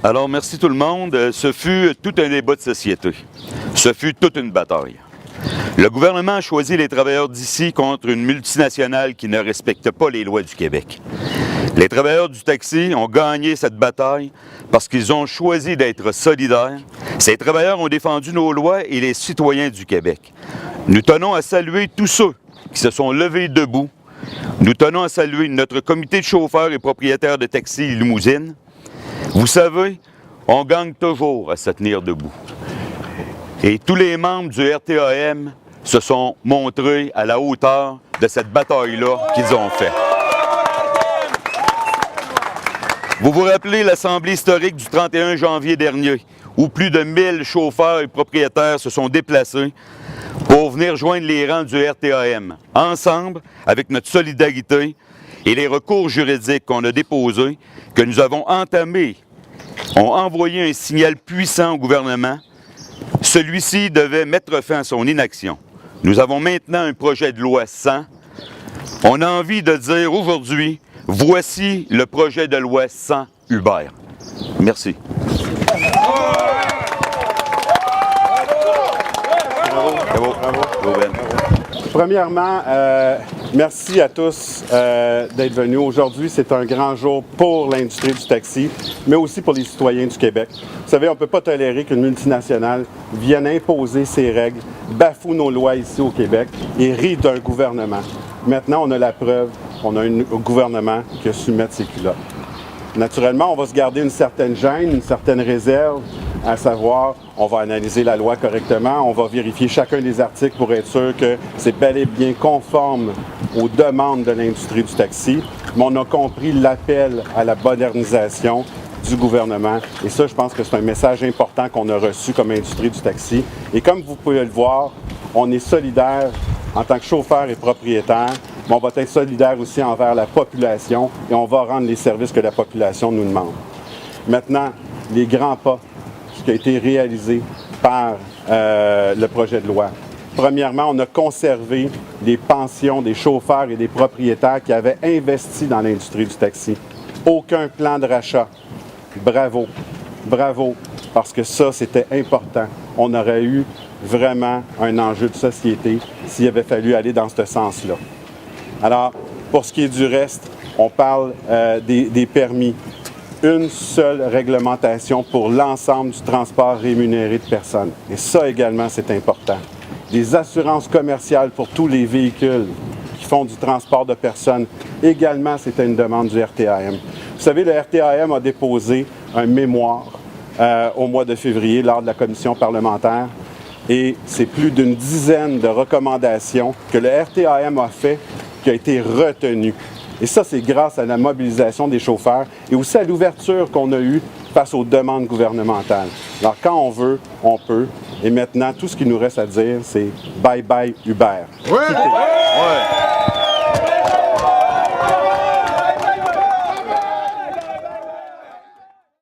Alors, merci tout le monde. Ce fut tout un débat de société. Ce fut toute une bataille. Le gouvernement a choisi les travailleurs d'ici contre une multinationale qui ne respecte pas les lois du Québec. Les travailleurs du taxi ont gagné cette bataille parce qu'ils ont choisi d'être solidaires. Ces travailleurs ont défendu nos lois et les citoyens du Québec. Nous tenons à saluer tous ceux qui se sont levés debout. Nous tenons à saluer notre comité de chauffeurs et propriétaires de taxis et limousines. Vous savez, on gagne toujours à se tenir debout. Et tous les membres du RTAM se sont montrés à la hauteur de cette bataille-là qu'ils ont faite. Vous vous rappelez l'Assemblée historique du 31 janvier dernier, où plus de 1000 chauffeurs et propriétaires se sont déplacés pour venir joindre les rangs du RTAM. Ensemble, avec notre solidarité et les recours juridiques qu'on a déposés, que nous avons entamés, ont envoyé un signal puissant au gouvernement. Celui-ci devait mettre fin à son inaction. Nous avons maintenant un projet de loi 100. On a envie de dire aujourd'hui, voici le projet de loi 100 Uber. Merci. Bravo. Ben. Premièrement, merci à tous d'être venus. Aujourd'hui, c'est un grand jour pour l'industrie du taxi, mais aussi pour les citoyens du Québec. Vous savez, on ne peut pas tolérer qu'une multinationale vienne imposer ses règles, bafoue nos lois ici au Québec et rit d'un gouvernement. Maintenant, on a la preuve, on a un gouvernement qui a su mettre ses culottes. Naturellement, on va se garder une certaine gêne, une certaine réserve, à savoir, on va analyser la loi correctement, on va vérifier chacun des articles pour être sûr que c'est bel et bien conforme aux demandes de l'industrie du taxi, mais on a compris l'appel à la modernisation du gouvernement. Et ça, je pense que c'est un message important qu'on a reçu comme industrie du taxi. Et comme vous pouvez le voir, on est solidaire en tant que chauffeur et propriétaire, mais on va être solidaire aussi envers la population et on va rendre les services que la population nous demande. Maintenant, les grands pas qui a été réalisé par le projet de loi. Premièrement, on a conservé les pensions des chauffeurs et des propriétaires qui avaient investi dans l'industrie du taxi. Aucun plan de rachat. Bravo, bravo, parce que ça, c'était important. On aurait eu vraiment un enjeu de société s'il avait fallu aller dans ce sens-là. Alors, pour ce qui est du reste, on parle des permis. Une seule réglementation pour l'ensemble du transport rémunéré de personnes. Et ça également, c'est important. Des assurances commerciales pour tous les véhicules qui font du transport de personnes. Également, c'était une demande du RTAM. Vous savez, le RTAM a déposé un mémoire au mois de février lors de la commission parlementaire. Et c'est plus d'une dizaine de recommandations que le RTAM a fait qui a été retenu. Et ça, c'est grâce à la mobilisation des chauffeurs et aussi à l'ouverture qu'on a eue face aux demandes gouvernementales. Alors, quand on veut, on peut. Et maintenant, tout ce qu'il nous reste à dire, c'est bye-bye Uber. Ouais.